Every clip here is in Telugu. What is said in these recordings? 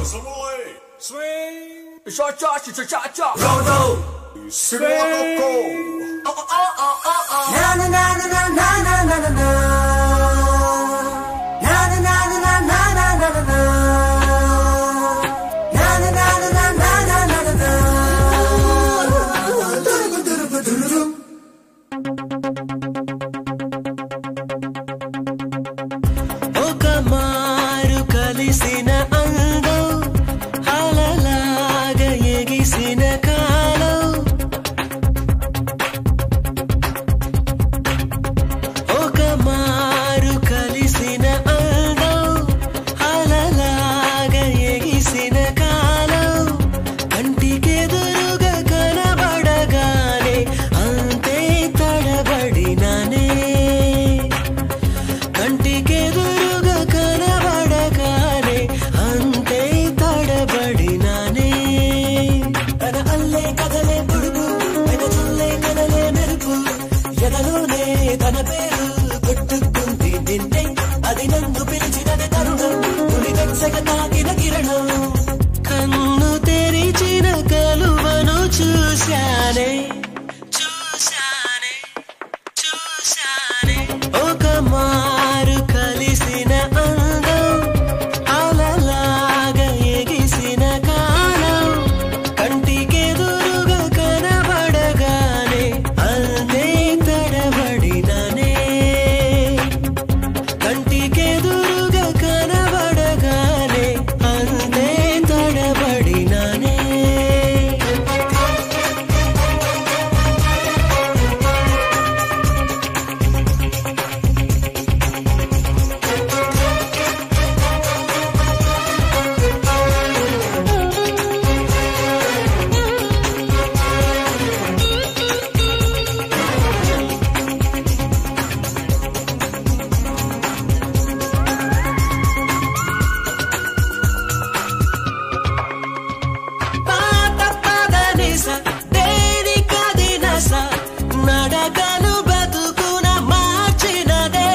Swing, cha-cha-cha-cha-cha, roll, swing, oh, oh, oh, oh, oh, na na na na na na na na na, na na na na na na na na na, na na na na na na na na, oka maru kalisina andam halalaga egisina kalam oka maru kalisina andam halalaga egisina kalam కంటికి ఎదురుగా కనబడగానే అంతే తడబడినానే కంటికి ఎదురుగా కనబడగానే అంతే తడబడినానే తన అల్లే కదలే పొడుగు తన చుల్లే కదలే మెరుపు ఎదలోనే తన పేరు కొట్టుకుంది నిన్నే అది నన్ను పిలిచినది తరుణం తులి వెచ్చగ తాకిన కిరణం కన్ను తెరిచిన కలువను చూశానే చూశానే చూశానే ఒక మారు కలిసిన అందం అలలాగా ఎగిసిన కాలం కంటికెదురుగా కనబడగానే అంతే తడబడినానే కంటికెదురుగా కనబడగానే అంతే తడబడినానే పాత పదనిస దేనికదినస నడకను బతుకున మార్చినదే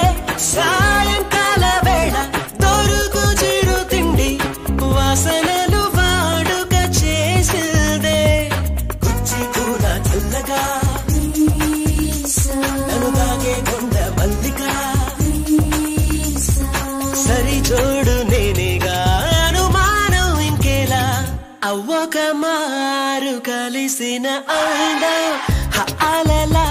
సాయంకాల వేళ దొరుకు చిరు తిండి వాసనలు వాడుక చేసిందే కుచ్చి కూడా చల్లగా నన్ను తాగే కొండ మల్లిక సరి జోడు నేనేగా అనుమానం ఇంకేలా అవ్వక మారు కలిసిన అందం అలలా